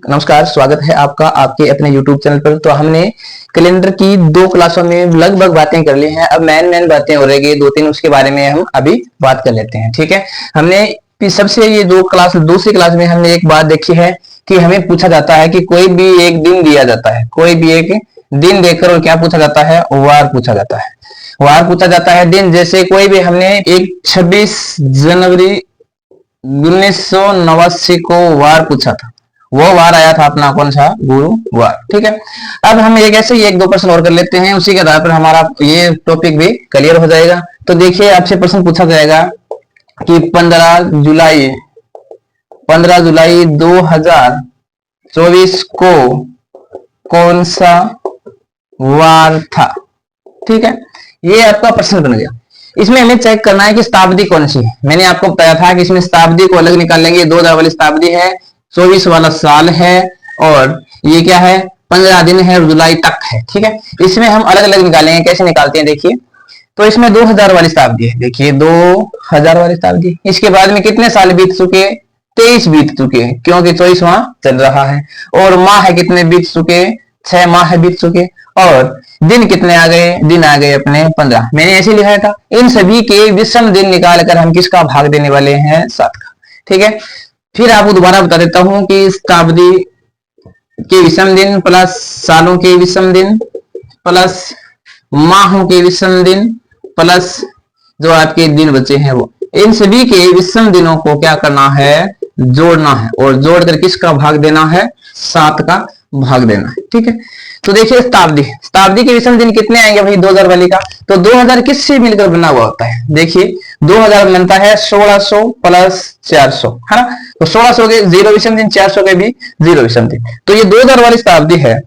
नमस्कार, स्वागत है आपका आपके अपने YouTube चैनल पर। तो हमने कैलेंडर की 2 क्लासों में लगभग बातें कर ली हैं। अब मेन बातें हो रही 2-3 उसके बारे में हम अभी बात कर लेते हैं। ठीक है, हमने सबसे ये दूसरी क्लास में हमने एक बात देखी है कि हमें पूछा जाता है कि कोई भी एक दिन दिया जाता है, कोई भी एक दिन देकर और क्या पूछा जाता है, वार पूछा जाता है। वार पूछा जाता है दिन, जैसे कोई भी हमने एक 26 जनवरी 1989 को वार पूछा था, वो वार आया था अपना कौन सा, गुरुवार। ठीक है, अब हम एक ऐसे ही 1-2 प्रश्न और कर लेते हैं, उसी के आधार पर हमारा ये टॉपिक भी क्लियर हो जाएगा। तो देखिए, आपसे प्रश्न पूछा जाएगा कि 15 जुलाई 2024 को कौन सा वार था। ठीक है, ये आपका प्रश्न बन गया। इसमें हमें चेक करना है कि शताब्दी कौन सी है। मैंने आपको बताया था कि इसमें शताब्दी को अलग निकाल लेंगे। 2000 वाली शताब्दी है, 24 वाला साल है, और ये क्या है, 15 दिन है और जुलाई तक है। ठीक है, इसमें हम अलग अलग निकालेंगे। कैसे निकालते हैं देखिए, तो इसमें 2000 वाली शताब्दी है। देखिए 2000 वाली शताब्दी, इसके बाद में कितने साल बीत चुके, 23 बीत चुके, क्योंकि 24वां चल रहा है। और माह है कितने बीत चुके, 6 माह बीत चुके। और दिन कितने आ गए, दिन आ गए अपने 15। मैंने ऐसे लिखा था, इन सभी के विषम दिन निकालकर हम किसका भाग देने वाले हैं, 7 का। ठीक है, फिर आपको दोबारा बता देता हूं कि शताब्दी के विषम दिन प्लस सालों के विषम दिन प्लस माहों के विषम दिन प्लस जो आपके दिन बचे हैं वो, इन सभी के विषम दिनों को क्या करना है, जोड़ना है, और जोड़कर किसका भाग देना है, 7 का भाग देना है। ठीक है, तो देखिए शताब्दी के विषम दिन कितने आएंगे भाई, 2000 वाली का। तो 2000 किससे मिलकर बना हुआ होता है, देखिए 2000 बनता है 1600 प्लस 400, है ना। तो 1600 के 0 विषम दिन, 400 के भी 0 विषम दिन। तो ये 2000 वाली शताब्दी है,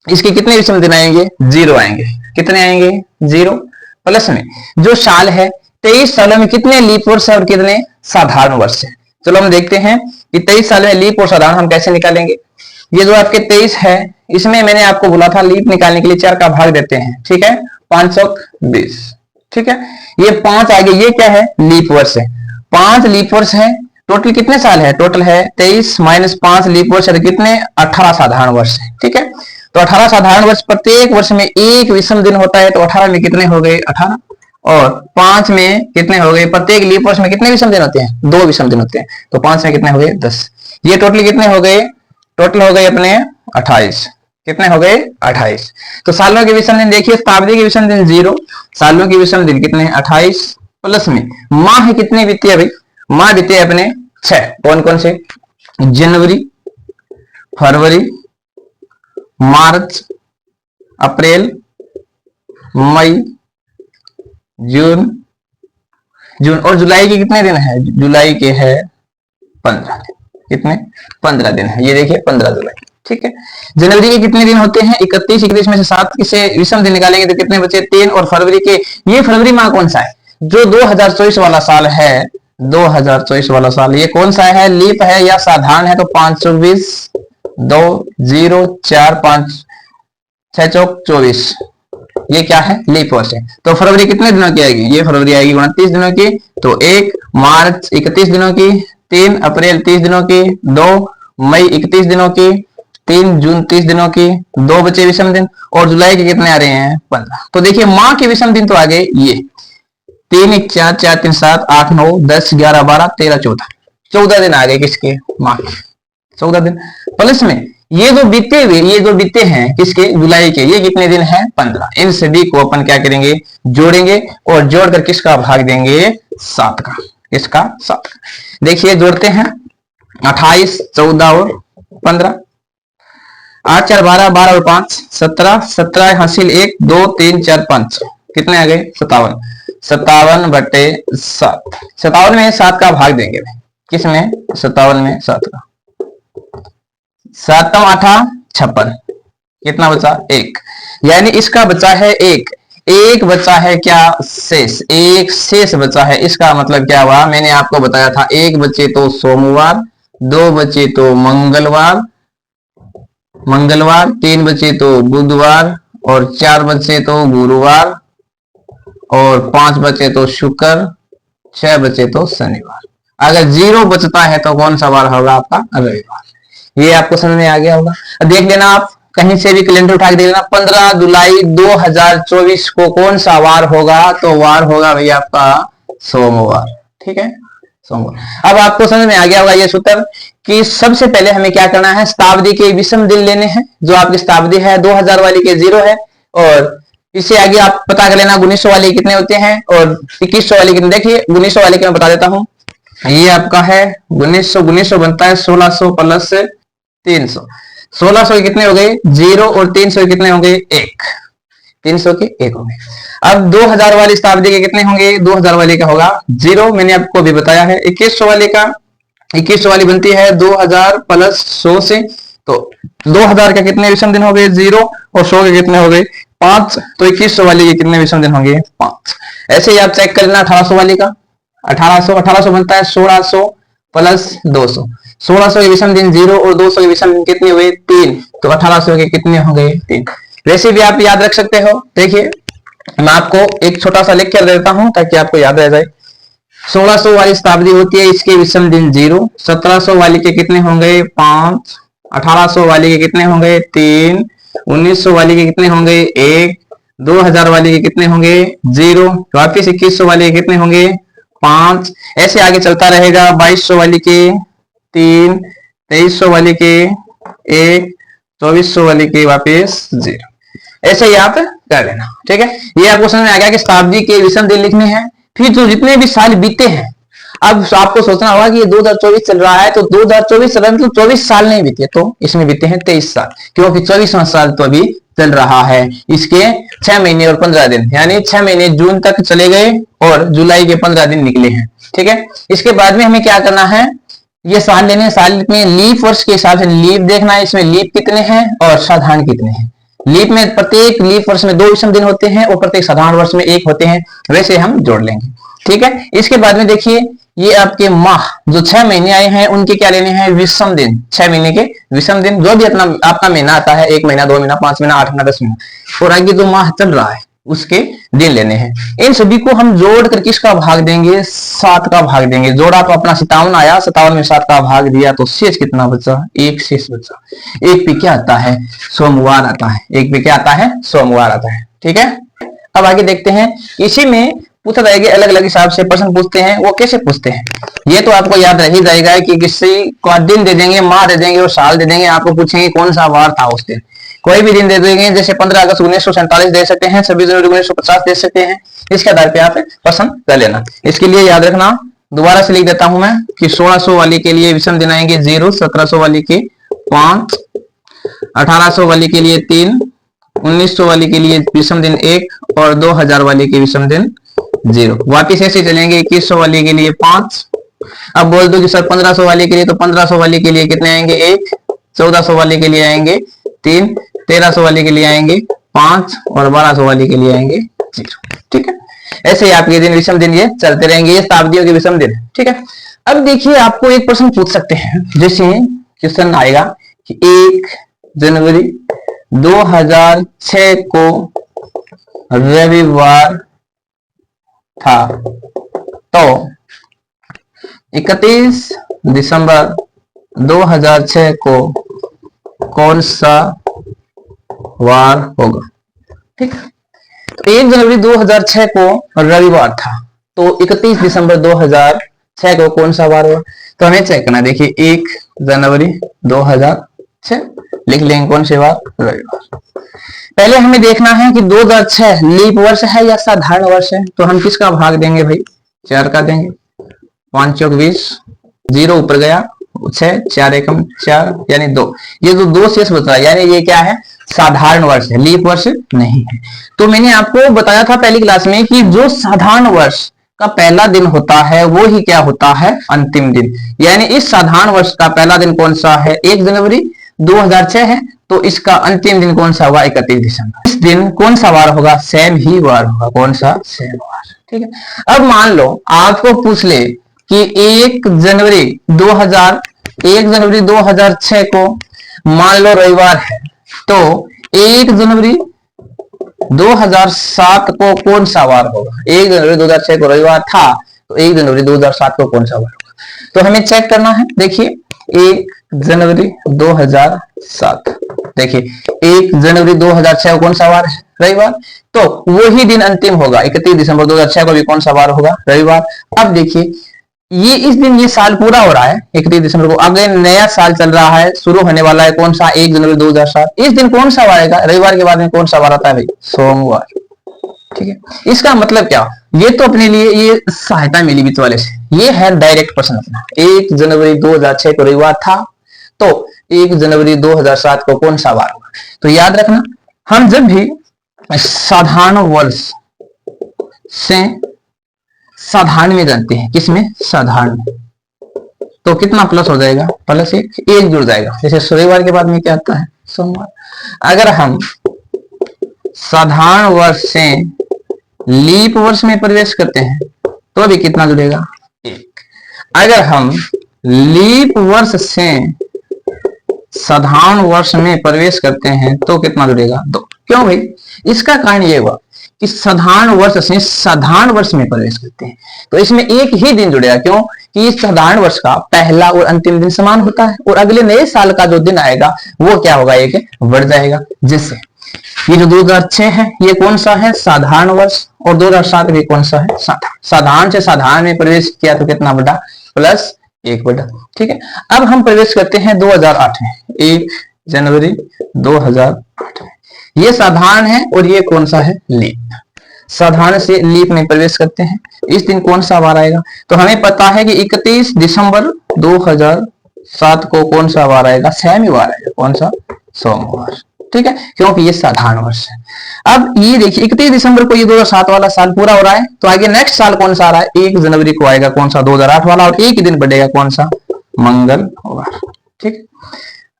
इसके कितने विषम दिन आएंगे, 0 आएंगे। कितने आएंगे, 0। प्लस में जो साल है, 23 सालों में कितने लीप वर्ष है और कितने साधारण वर्ष है। चलो हम देखते हैं कि 23 साल में लीप और साधारण हम कैसे निकालेंगे। ये जो आपके 23 है, इसमें मैंने आपको बोला था लीप निकालने के लिए 4 का भाग देते हैं। ठीक है, 5 और 20। ठीक है, ये 5 आगे, ये क्या है, लीप वर्ष है। 5 लीप वर्ष है। टोटल कितने साल है, टोटल है 23 माइनस 5 लीप वर्ष है, तो कितने, 18 साधारण वर्ष है। ठीक है, तो 18 साधारण वर्ष, प्रत्येक वर्ष में एक विषम दिन होता है। तो 18 में कितने हो गए, 18, और 5 में कितने हो गए, प्रत्येक लीप वर्ष में कितने विषम दिन होते हैं, 2 विषम दिन होते हैं। तो 5 में कितने हो गए, 10। ये टोटल कितने हो गए, टोटल हो गए अपने 28। कितने हो गए, 28। तो सालों के विषम दिन देखिए, शताब्दी के विषम दिन 0, सालों के विषम दिन कितने, 28। प्लस में माह कितने बीते हैं भाई, माह बीते अपने 6। कौन कौन से, जनवरी, फरवरी, मार्च, अप्रैल, मई, जून और जुलाई के कितने दिन है, जुलाई के है 15 दिन। कितने, 15 दिन है। ये देखिए 15 जुलाई। ठीक है, जनवरी के कितने दिन होते हैं, 31 में से 7 किसे विषम दिन निकालेंगे तो कितने बचे, 3। और फरवरी के, ये फरवरी माह कौन सा है, जो 2024 वाला साल है, 2024 वाला साल, ये कौन सा है, लीप है या साधारण है। तो 520, 2 0 4 5 6 चौक 24, ये क्या है, लीप वर्ष है। तो फरवरी कितने दिनों की आएगी, ये फरवरी आएगी 29 दिनों की। तो 1 मार्च 31 दिनों की, 3 अप्रैल 30 दिनों की, 2 मई 31 दिनों की, 3 जून 30 दिनों की, 2 बचे विषम दिन। और जुलाई के कितने आ रहे हैं, 15। तो देखिए माह के विषम दिन तो आ गए ये 3 1 4 4 3 7 8 9 10 11 12 13 14, 14 दिन आ गए किसके, माह के, 14 दिन। प्लस में ये जो बीते हैं किसके, जुलाई के, ये कितने दिन हैं, 15। इन सभी को अपन क्या करेंगे, जोड़ेंगे, और जोड़कर किसका भाग देंगे, 7 का। इसका 7 का देखिए, जोड़ते हैं 28, 14 और 15, 8 4 12, 12 और 5 17, 17 हासिल 1 2 3 4 5, कितने आ गए, 57। 57 बटे 7, 57 में 7 का भाग देंगे, किसमें, 57 में 7 का। 7 8 56, कितना बचा, 1। यानी इसका बचा है 1 बचा है क्या, शेष, 1 शेष बचा है। इसका मतलब क्या हुआ, मैंने आपको बताया था, 1 बचे तो सोमवार, 2 बचे तो मंगलवार, 3 बचे तो बुधवार, और 4 बचे तो गुरुवार, और 5 बचे तो शुक्र, 6 बचे तो शनिवार। अगर 0 बचता है तो कौन सा वार होगा आपका, रविवार। ये आपको समझ में आ गया होगा। देख लेना आप कहीं से भी कैलेंडर उठा के देख लेना, 15 जुलाई 2024 को कौन सा वार होगा, तो वार होगा भैया आपका सोमवार। ठीक है, सोमवार। अब आपको समझ में आ गया होगा ये सूत्र कि सबसे पहले हमें क्या करना है, शताब्दी के विषम दिन लेने हैं। जो आपकी शताब्दी है 2000 वाली के 0 है, और इससे आगे आप पता कर लेना 1900 वाले कितने होते हैं और 2100 वाले कितने। देखिए 1900 वाले के मैं बता देता हूं, ये आपका है 1900 बनता है 1600 प्लस 300। 1600 के कितने हो गए 0 और 300 के कितने होंगे 1, 300 के 1 होंगे। अब 2000 वाली शताब्दी के कितने होंगे, 2000 वाले का होगा 0, मैंने आपको अभी बताया है। 2100 वाले का, 2100 वाली बनती है 2000 प्लस 100 से, तो 2000 के कितने विषम दिन हो गए 0 और 100 के कितने हो गए 5, तो 2100 वाले के कितने विषम दिन होंगे 5। ऐसे ही आप चेक कर लेना 1800 वाले का, 1800 बनता है 1600 प्लस 200। 1600 के विषम दिन 0 और 200 के विषम दिन कितने हुए 3, तो 1800 के कितने होंगे 3। वैसे भी आप याद रख सकते हो। देखिए मैं आपको एक छोटा सा लिख कर देता हूं ताकि आपको याद रह जाए। 1600 वाली शताब्दी होती है, इसके विषम दिन 0, 1700 वाली के कितने होंगे 5, 1800 वाली के कितने होंगे 3, 1900 वाली के कितने होंगे 1, 2000 वाली के कितने होंगे 0, वापिस 2100 वाले के कितने होंगे 5, ऐसे आगे चलता रहेगा। 2200 वाली के 3, 2300 वाली के 1, 2400 वाली के वापिस 0। ऐसे ही आप कर लेना। ठीक है, ये आपको समझ में आ गया कि शताब्दी के विषम दिन लिखने हैं। फिर जो जितने भी साल बीते हैं, अब आपको सोचना होगा कि ये 2024 चल रहा है, तो 2024 चल रहा है मतलब 24 साल नहीं बीते, तो इसमें बीते हैं 23 साल, क्योंकि 24वां साल तो अभी चल रहा है। इसके 6 महीने और 15 दिन, यानी 6 महीने जून तक चले गए और जुलाई के 15 दिन निकले हैं। ठीक है, इसके बाद में हमें क्या करना है, ये साल लेने, साल में लीप वर्ष के हिसाब से लीप देखना है, इसमें लीप कितने हैं और साधारण कितने हैं। लीप में प्रत्येक लीप वर्ष में 2 विषम दिन होते हैं और प्रत्येक साधारण वर्ष में 1 होते हैं, वैसे हम जोड़ लेंगे। ठीक है, इसके बाद में देखिए ये आपके माह जो 6 महीने आए हैं उनके क्या लेने हैं विषम दिन, 6 महीने के विषम दिन, जो भी अपना आपका महीना आता है, 1 महीना 2 महीना 5 महीना 8 महीना 10 महीना, और आगे जो माह चल रहा है उसके दिन लेने हैं। इन सभी को हम जोड़ कर किसका भाग देंगे 7 का भाग देंगे। जोड़ा तो अपना 57 आया, 57 में 7 का भाग दिया तो शेष कितना बचा 1 शेष बचा। 1 पे क्या आता है सोमवार आता है, 1 पे क्या आता है सोमवार आता है। ठीक है, अब आगे देखते हैं। इसी में पूछा जाएगा अलग अलग हिसाब से प्रश्न पूछते हैं, वो कैसे पूछते हैं ये तो आपको याद रह ही जाएगा कि किसी को दिन दे देंगे, माह दे देंगे और साल दे देंगे, आपको पूछेंगे कौन सा वार था उस दिन, कोई भी दिन दे देंगे, जैसे 15 अगस्त 1947 दे सकते हैं, 26 जनवरी 1950 दे सकते हैं, इसके आधार पे आप पसंद कर लेना। इसके लिए याद रखना, दोबारा से लिख देता हूं मैं कि 1600 वाली के लिए विषम दिन आएंगे 0, 1700 वाली के 5, 1800 वाली के लिए 3, 1900 वाली के लिए विषम दिन 1 और 2000 वाली के विषम दिन 0। वापिस ऐसे चलेंगे 2100 वाली के लिए 5। अब बोल दो कि सर 1500 वाली के लिए, तो 1500 वाली के लिए कितने आएंगे 1, 1400 वाली के लिए आएंगे 3, 1300 वाले के लिए आएंगे 5 और 1200 वाले के लिए आएंगे 0। ठीक है, ऐसे ही आपके दिन विषम दिन ये चलते रहेंगे, ये शताब्दियों के विषम दिन। ठीक है, अब देखिए आपको एक प्रश्न पूछ सकते हैं, जैसे क्वेश्चन आएगा कि 1 जनवरी 2006 को रविवार था, तो 31 दिसंबर 2006 को कौन सा वार होगा। ठीक, तो 1 जनवरी 2006 को रविवार था, तो 31 दिसंबर 2006 को कौन सा वार होगा, तो हमें चेक करना। देखिए 1 जनवरी 2006 लिख लेंगे कौन से वार, रविवार। पहले हमें देखना है कि 2006 लीप वर्ष है या साधारण वर्ष है, तो हम किसका भाग देंगे भाई 4 का देंगे, 5 चौक 20, 0 ऊपर गया 6, 4 एकम 4 यानी 2, ये जो 2 शेष बच रहा है, यानी ये क्या है साधारण वर्ष है, लीप वर्ष नहीं है। तो मैंने आपको बताया था पहली क्लास में कि जो साधारण वर्ष का पहला दिन होता है वो ही क्या होता है अंतिम दिन, यानी इस साधारण वर्ष का पहला दिन कौन सा है 1 जनवरी 2006 है, तो इसका अंतिम दिन कौन सा हुआ 31 दिसंबर। इस दिन कौन सा वार होगा, सेम ही वार होगा, कौन सा सेम वार। ठीक है, अब मान लो आपको पूछ ले कि 1 जनवरी 2006 को मान लो रविवार है, तो 1 जनवरी 2007 को कौन सा वार होगा। 1 जनवरी 2006 को रविवार था, तो 1 जनवरी 2007 को कौन सा वार होगा, तो हमें चेक करना है। देखिए 1 जनवरी 2007। देखिए 1 जनवरी 2006 को कौन सा वार है? रविवार। तो वही दिन अंतिम होगा 31 दिसंबर 2006 को भी कौन सा वार होगा? रविवार। अब देखिए ये इस दिन ये साल पूरा हो रहा है 31 दिसंबर को, आगे नया साल चल रहा है, शुरू होने वाला है कौन सा? 1 जनवरी 2007। इस दिन कौन सा वार आएगा? रविवार के बाद में कौन सा वार आता है भाई? सोमवार। ठीक है, इसका मतलब क्या? ये तो अपने लिए ये सहायता मिली बीच वाले से, ये है डायरेक्ट प्रश्न अपना। 1 जनवरी 2006 को रविवार था, तो 1 जनवरी 2007 को कौन सा वार होगा? तो याद रखना, हम जब भी साधारण वर्ष से साधारण में जानते हैं, किसमें? साधारण में, तो कितना प्लस हो जाएगा? प्लस एक जुड़ जाएगा। जैसे रविवार के बाद में क्या आता है? सोमवार। अगर हम साधारण वर्ष से लीप वर्ष में प्रवेश करते हैं तो भी कितना जुड़ेगा? 1। अगर हम लीप वर्ष से साधारण वर्ष में प्रवेश करते हैं तो कितना जुड़ेगा? 2। क्यों भाई? इसका कारण ये हुआ कि साधारण वर्ष से साधारण वर्ष में प्रवेश करते हैं तो इसमें एक ही दिन जुड़ेगा। क्यों? कि इस साधारण वर्ष का पहला और अंतिम दिन समान होता है, और अगले नए साल का जो दिन आएगा वो क्या होगा? एक बढ़ जाएगा। जिससे ये जो 2006 है ये कौन सा है? साधारण वर्ष। और 2007 भी कौन सा है? साधारण। साधारण से साधारण में प्रवेश किया तो कितना बढ़ा? प्लस 1 बढ़ा। ठीक है, अब हम प्रवेश करते हैं 2008 में, 1 जनवरी 2008 में। ये साधारण है और ये कौन सा है? लीप। साधारण से लीप में प्रवेश करते हैं, इस दिन कौन सा वार आएगा? तो हमें पता है कि 31 दिसंबर 2007 को कौन सा वार आएगा? सेमी वार आएगा। कौन सा? सोमवार। ठीक है, क्योंकि ये साधारण वर्ष है। अब ये देखिए 31 दिसंबर को ये 2007 वाला साल पूरा हो रहा है, तो आगे नेक्स्ट साल कौन सा आ रहा है? 1 जनवरी को आएगा कौन सा? 2008 वाला, और एक ही दिन बढ़ेगा कौन सा? मंगलवार। ठीक,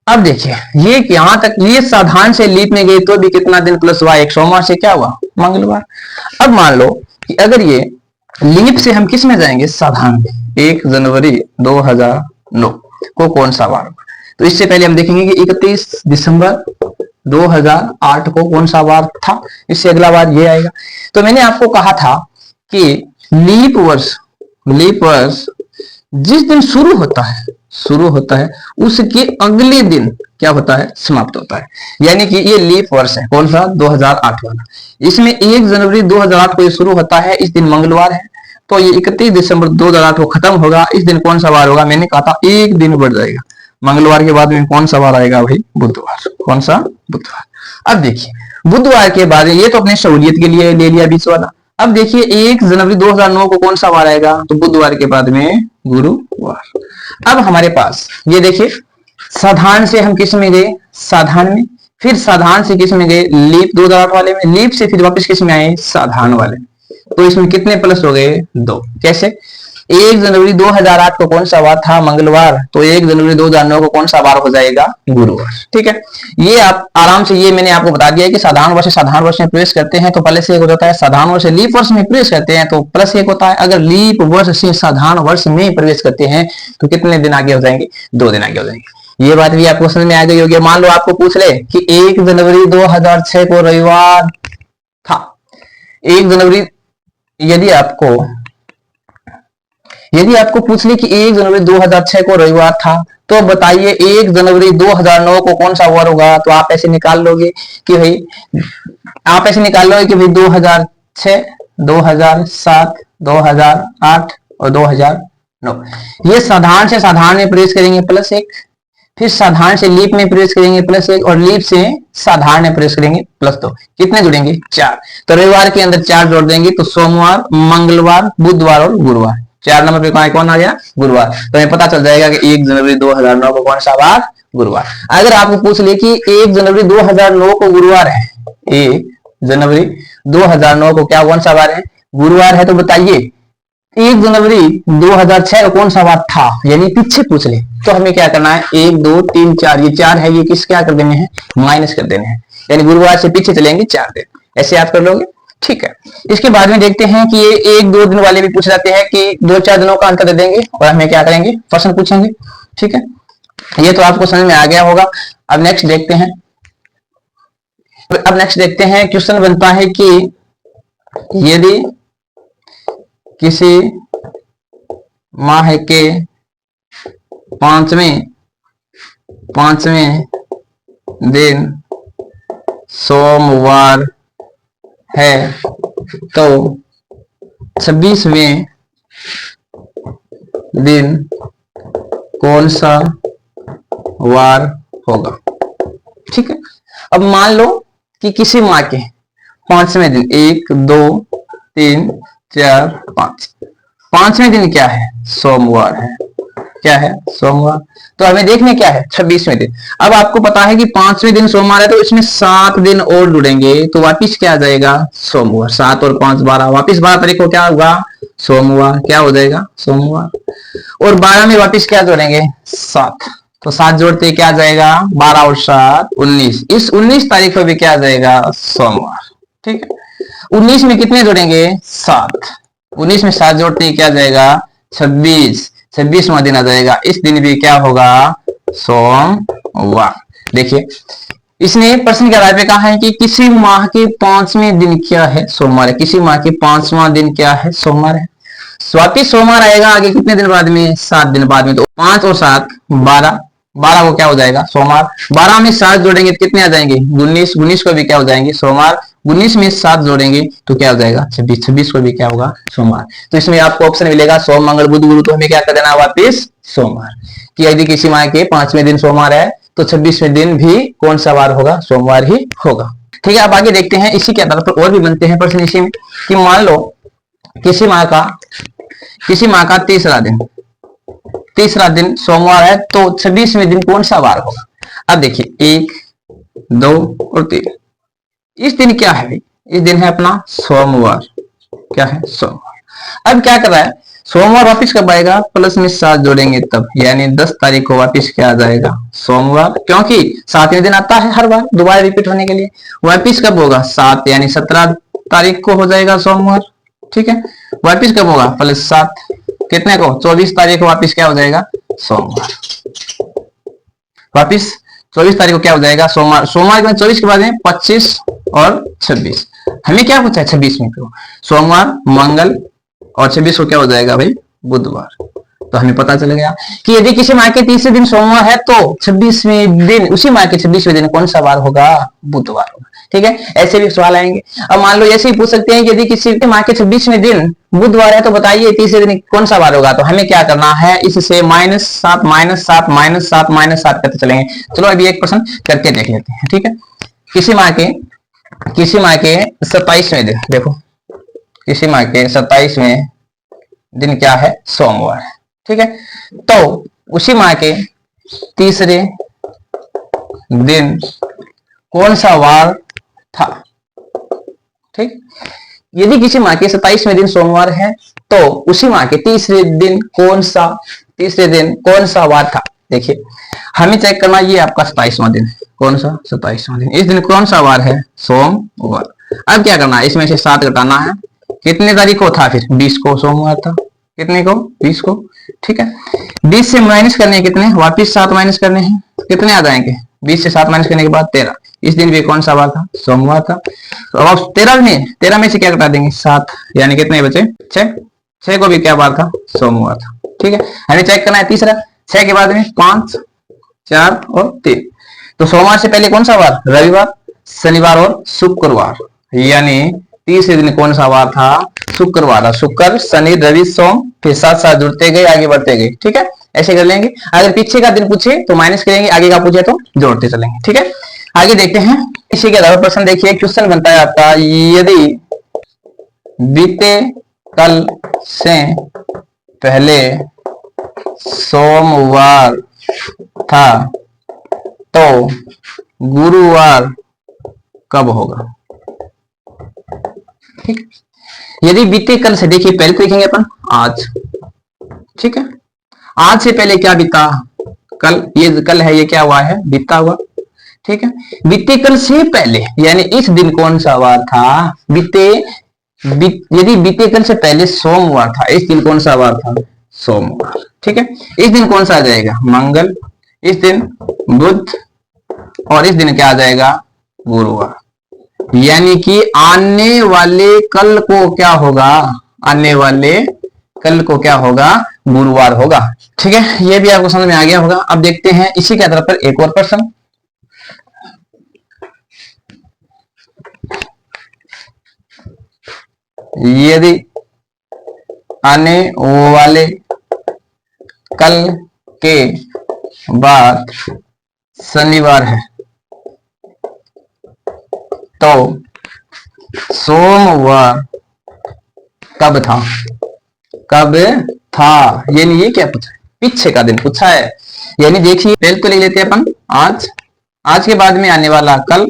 अब देखिए ये यहां तक ये साधारण से लीप में गए तो भी कितना दिन प्लस हुआ? 1। सोमवार से क्या हुआ? मंगलवार। अब मान लो कि अगर ये लीप से हम किस में जाएंगे? साधारण में। 1 जनवरी 2009 को कौन सा वार होगा? तो इससे पहले हम देखेंगे कि 31 दिसंबर 2008 को कौन सा वार था, इससे अगला वार ये आएगा। तो मैंने आपको कहा था कि लीप वर्ष जिस दिन शुरू होता है उसके अगले दिन क्या होता है? समाप्त होता है। यानी कि ये लीप वर्ष है कौन सा? 2008 वाला। इसमें 1 जनवरी 2008 को ये शुरू होता है, इस दिन मंगलवार है, तो ये 31 दिसंबर 2008 को खत्म होगा, इस दिन कौन सा वार होगा? मैंने कहा था एक दिन बढ़ जाएगा। मंगलवार के बाद में कौन सा वार आएगा भाई? बुधवार। कौन सा? बुधवार। अब देखिए बुधवार के बाद ये तो अपने सहूलियत के लिए ले लिया बीच वाला। अब देखिए 1 जनवरी 2009 को कौन सा वार आएगा? तो बुधवार के बाद में गुरुवार। अब हमारे पास ये देखिए साधारण से हम किस में गए? साधारण में। फिर साधारण से किस में गए? लीप 2008 वाले में। लीप से फिर वापस किस में आए? साधारण वाले में। तो इसमें कितने प्लस हो गए? 2। कैसे? 1 जनवरी 2008 को कौन सा वार था? मंगलवार। तो 1 जनवरी 2009 को कौन सा वार हो जाएगा? गुरुवार। ठीक है, ये आप आराम से, ये मैंने आपको बता दिया कि साधारण वर्ष से साधारण वर्ष में प्रवेश करते हैं तो प्लस 1 हो जाता है। साधारण वर्ष से लीप वर्ष में प्रवेश करते हैं तो प्लस 1 होता है। अगर लीप वर्ष से साधारण वर्ष में प्रवेश करते हैं तो कितने दिन आगे हो जाएंगे? 2 दिन आगे हो जाएंगे। ये बात भी आपको समझ में आ गई होगी। मान लो आपको पूछ ले कि 1 जनवरी 2006 को रविवार था। 1 जनवरी यदि आपको पूछ ले कि 1 जनवरी 2006 को रविवार था, तो बताइए 1 जनवरी 2009 को कौन सा वार होगा? तो आप ऐसे निकाल लोगे कि भाई 2006, 2007, 2008 और 2009। ये साधारण से साधारण में प्रवेश करेंगे प्लस 1, फिर साधारण से लीप में प्रवेश करेंगे प्लस 1, और लीप से साधारण में प्रवेश करेंगे प्लस 2। कितने जुड़ेंगे? 4। तो रविवार के अंदर 4 जोड़ देंगे तो सोमवार, मंगलवार, बुधवार और गुरुवार। 4 नंबर पे कौन आ गया? गुरुवार। तो हमें पता चल जाएगा कि 1 जनवरी 2009 को कौन सा वार? गुरुवार। अगर आपको पूछ ले कि 1 जनवरी 2009 को गुरुवार है, 1 जनवरी 2009 को क्या कौन सा वार है? गुरुवार है, तो बताइए 1 जनवरी 2006 को कौन सा वार था? यानी पीछे पूछ ले तो हमें क्या करना है? 1 2 3 4, ये 4 है, ये किस क्या कर देने हैं? माइनस कर देने हैं। यानी गुरुवार से पीछे चलेंगे 4 दिन। ऐसे आप कर लोगे। ठीक है, इसके बाद में देखते हैं कि ये 1 2 दिन वाले भी पूछ जाते हैं कि 2-4 दिनों का अंतर दे देंगे और हमें क्या करेंगे? प्रश्न पूछेंगे। ठीक है, ये तो आपको समझ में आ गया होगा। अब नेक्स्ट देखते हैं क्वेश्चन बनता है कि यदि किसी माह के 5वें 5वें दिन सोमवार है तो 26वें दिन कौन सा वार होगा। ठीक है, अब मान लो कि किसी माह के 5वें दिन, 1 2 3 4 5, 5वें दिन क्या है? सोमवार है। क्या है? सोमवार। तो हमें देखने क्या है? 26वें दिन। अब आपको पता है कि 5वें दिन सोमवार है तो इसमें 7 दिन और जुड़ेंगे तो वापिस क्या आ जाएगा? सोमवार। 7 और 5 12, वापिस 12 तारीख को क्या होगा? सोमवार। क्या हो जाएगा? सोमवार। और 12 में वापिस क्या जोड़ेंगे? 7। तो 7 जोड़ते क्या आ जाएगा? 12 और 7 19। इस 19 तारीख को भी क्या आ जाएगा? सोमवार। ठीक है, 19 में कितने जोड़ेंगे? 7। 19 में 7 जोड़ते ही क्या आ जाएगा? 26। 26वां दिन आ जाएगा। इस दिन भी क्या होगा? सोमवार। देखिए, इसने प्रश्न के आधार पे कहा है कि किसी माह के 5वें दिन क्या है? सोमवार है। किसी माह के 5वां दिन क्या है? सोमवार है। वापिस सोमवार आएगा आगे कितने दिन बाद में? 7 दिन बाद में। तो 5 और 7 12, 12 को क्या हो जाएगा? सोमवार। 12 में 7 जोड़ेंगे तो कितने आ जाएंगे? 19। 19 को भी क्या हो जाएंगे? सोमवार। 19 में 7 जोड़ेंगे तो क्या हो जाएगा? 26। 26 को भी क्या होगा? सोमवार। तो इसमें आपको ऑप्शन मिलेगा सोम मंगल बुध गुरु। तो हमें क्या कर देना? वापिस सोमवार। कि यदि किसी माह के 5वें दिन सोमवार है तो 26वें दिन भी कौन सा वार होगा? सोमवार ही होगा। ठीक है, अब आगे देखते हैं। इसी के आधार पर और भी बनते हैं प्रश्न इसी में कि मान लो किसी माह का तीसरा दिन सोमवार है तो 26वें दिन कौन सा वार होगा? अब देखिए 1 2 और 3, इस दिन क्या है भाई? इस दिन है अपना सोमवार। क्या है? सोमवार। अब क्या कर रहा है? सोमवार वापिस कब आएगा? प्लस में 7 जोड़ेंगे तब, यानी 10 तारीख को वापिस क्या आ जाएगा? सोमवार। क्योंकि 7वें दिन आता है हर बार, दोबारा रिपीट होने के लिए। वापिस कब होगा? 7, यानी 17 तारीख को हो जाएगा सोमवार। ठीक है, वापिस कब होगा? प्लस 7, कितने को? 24 तारीख को वापिस क्या हो जाएगा? सोमवार। वापिस 24 तारीख को क्या हो जाएगा? सोमवार। सोमवार के बाद 24 के बाद में 25 और 26। हमें क्या पूछा है? 26 में को सोमवार मंगल और 26 को क्या हो जाएगा भाई? बुधवार। तो हमें पता चल गया कि यदि किसी माह के तीसरे दिन सोमवार है तो 26वें दिन, उसी माह के 26वें दिन कौन सा वार होगा? बुधवार होगा। ठीक है, ऐसे भी सवाल आएंगे। अब मान लो ऐसे ही पूछ सकते हैं कि यदि किसी माह के 26वें दिन बुधवार है तो बताइए तीसरे दिन कौन सा वार होगा? तो हमें क्या करना है? इससे -7 -7 -7 -7 करते चलेंगे। चलो अभी एक प्रश्न करके देख लेते हैं। ठीक है, किसी माह के 27वें दिन, देखो किसी माह के 27वें दिन क्या है? सोमवार है। ठीक है, तो उसी माह के तीसरे दिन कौन सा वार था? ठीक, यदि किसी माह के 27वें दिन सोमवार है तो उसी माह के तीसरे दिन कौन सा वार था? देखिए, हमें चेक करना, ये आपका 27वां दिन है। कौन सा? 27वां दिन। इस दिन कौन सा वार है? सोमवार। अब क्या करना है? इसमें से 7 घटाना है। कितने तारीख को था? फिर 20 को सोमवार था। कितने को? 20 को। ठीक है, 20 से माइनस करने कितने? वापिस 7 माइनस करने हैं। कितने आ जाएंगे? 20 से 7 माइनस करने के बाद 13। इस दिन भी कौन सा वार था? सोमवार था। तो अब 13 में से क्या घटा देंगे? 7, यानी कितने बचे? 6। 6 को भी क्या वार था? सोमवार था। ठीक है, हमें चेक करना है तीसरा। 6 के बाद में 5 4 और 3। तो सोमवार से पहले कौन सा वार? रविवार, शनिवार और शुक्रवार। यानी तीसरे दिन कौन सा वार था? शुक्रवार। शुक्र शनि रवि सोम, फिर साथ साथ जुड़ते गए, आगे बढ़ते गए। ठीक है, ऐसे कर लेंगे। अगर पीछे का दिन पूछे तो माइनस करेंगे, आगे का पूछे तो जोड़ते चलेंगे। ठीक है, आगे देखते हैं। इसी के अलावा प्रश्न देखिए, क्वेश्चन बनता है आपका, यदि बीते कल से पहले सोमवार था तो गुरुवार कब होगा? ठीक, यदि बीते कल से, देखिए पहले तो देखेंगे अपन आज। ठीक है, आज से पहले क्या बीता? कल। ये कल है, ये क्या हुआ है? बीता हुआ। ठीक है, बीते कल से पहले यानी इस दिन कौन सा वार था? यदि बीते कल से पहले सोमवार था, इस दिन कौन सा वार था? सोमवार। ठीक है, इस दिन कौन सा आ जाएगा? मंगल। इस दिन बुध, और इस दिन क्या आ जाएगा? गुरुवार। यानी कि आने वाले कल को क्या होगा? आने वाले कल को क्या होगा, गुरुवार होगा। ठीक है, ये भी आपको समझ में आ गया होगा। अब देखते हैं इसी के आधार पर एक और प्रश्न। यदि आने वाले कल के बाद शनिवार है तो सोमवार कब था, कब था, यानी ये क्या पूछा है, पीछे का दिन पूछा है। यानी देखिए पहले तो ले लेते हैं अपन आज, आज के बाद में आने वाला कल,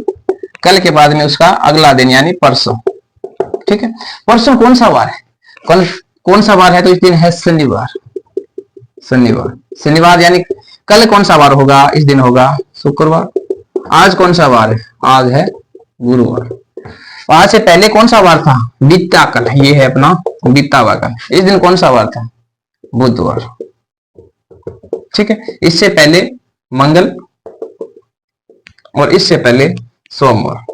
कल के बाद में उसका अगला दिन यानी परसों। ठीक है, परसों कौन सा वार है, कौन सा वार है, तो इस दिन है शनिवार। शनिवार, शनिवार यानी कल कौन सा वार होगा, इस दिन होगा शुक्रवार। आज कौन सा वार है, आज है गुरुवार। आज से पहले कौन सा वार था, बीता कल, ये है अपना बीता हुआ कल। इस दिन कौन सा वार था, बुधवार। ठीक है, इससे पहले मंगल और इससे पहले सोमवार।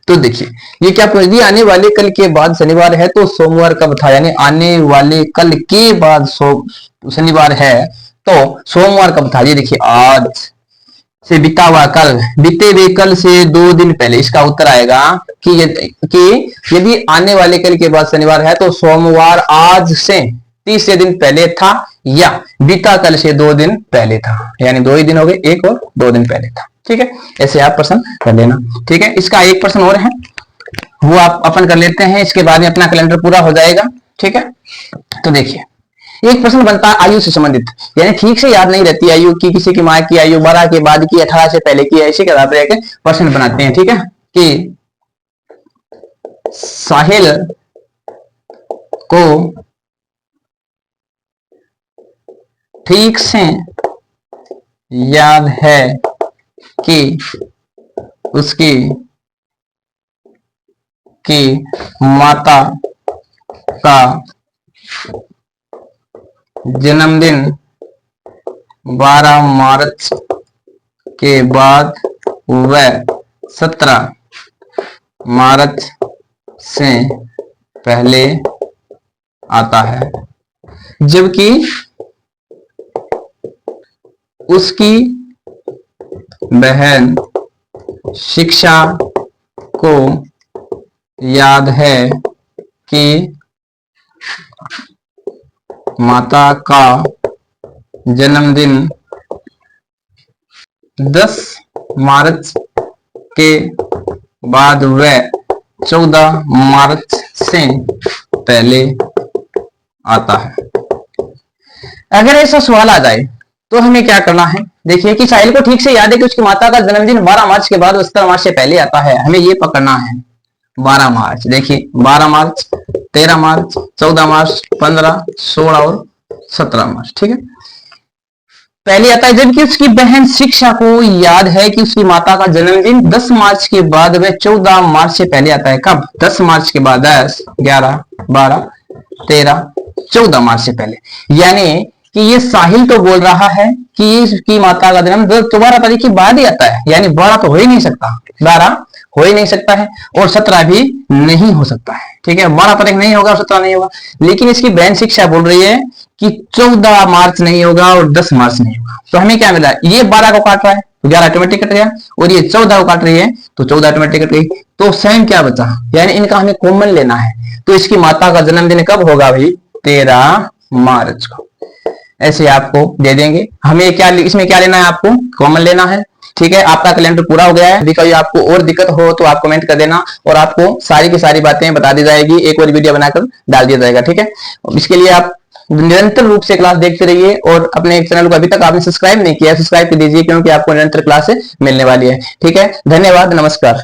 तो देखिए ये क्या पूछ दिया, आने वाले कल के बाद शनिवार है तो सोमवार कब था, यानी आने वाले कल के बाद शनिवार है तो सोमवार कब था। ये देखिए आज से बीता हुआ कल, बीते हुए कल से 2 दिन पहले। इसका उत्तर आएगा कि यदि आने वाले कल के बाद शनिवार है तो सोमवार आज से 30 दिन पहले था या बीता कल से 2 दिन पहले था, यानी 2 ही दिन हो गए, 1 और 2 दिन पहले था। ठीक है, ऐसे आप प्रश्न कर लेना। ठीक है, इसका एक प्रश्न और है, वो आप अपन कर लेते हैं, इसके बाद में अपना कैलेंडर पूरा हो जाएगा। ठीक है, तो देखिए एक प्रश्न बनता है आयु से संबंधित, यानी ठीक से याद नहीं रहती आयु की, किसी की माँ की आयु 12 के बाद की, 18 से पहले की, ऐसे के आधार पर प्रश्न बनाते हैं। ठीक है, कि साहिल को ठीक से याद है कि उसकी माता का जन्मदिन 12 मार्च के बाद वह 17 मार्च से पहले आता है, जबकि उसकी बहन शिक्षा को याद है कि माता का जन्मदिन 10 मार्च के बाद वह 14 मार्च से पहले आता है। अगर ऐसा सवाल आ जाए तो हमें क्या करना है, देखिए कि साहिल को ठीक से याद है कि उसकी माता का जन्मदिन 12 मार्च के बाद 17 मार्च से पहले आता है। हमें ये पकड़ना है 12 मार्च, देखिए 12 मार्च, 13 मार्च, 14 मार्च, 15, 16 और 17 मार्च। ठीक है, पहले आता है, जबकि उसकी बहन शिक्षा को याद है कि उसकी माता का जन्मदिन 10 मार्च के बाद वह 14 मार्च से पहले आता है। कब, 10 मार्च के बाद, 10, 11, 12, 13, 14 मार्च से पहले। यानी कि ये साहिल तो बोल रहा है कि इसकी माता का जन्म 12 तारीख के बाद ही आता है, यानी 12 तो हो ही नहीं सकता, 12 हो ही नहीं सकता है और 17 भी नहीं हो सकता है। ठीक है, 12 तारीख नहीं होगा और 17 नहीं होगा। लेकिन इसकी बहन शिक्षा बोल रही है कि 14 मार्च नहीं होगा और 10 मार्च नहीं होगा। तो हमें क्या मिला, ये 12 को काट रहा है तो 11 ऑटोमेटिक कट गया, और ये 14 को काट रही है तो 14 ऑटोमेटिक कट गई। तो सेम क्या बचा, यानी इनका हमें कॉमन लेना है। तो इसकी माता का जन्मदिन कब होगा भाई, 13 मार्च को। ऐसे आपको दे देंगे। हमें क्या, इसमें क्या लेना है, आपको कॉमन लेना है। ठीक है, आपका कैलेंडर पूरा हो गया है। यदि कोई आपको और दिक्कत हो तो आप कमेंट कर देना और आपको सारी की सारी बातें बता दी जाएगी, एक और वीडियो बनाकर डाल दिया जाएगा। ठीक है, इसके लिए आप निरंतर रूप से क्लास देखते रहिए और अपने चैनल को अभी तक आपने सब्सक्राइब नहीं किया, सब्सक्राइब कर दीजिए, क्योंकि आपको निरंतर क्लास मिलने वाली है। ठीक है, धन्यवाद, नमस्कार।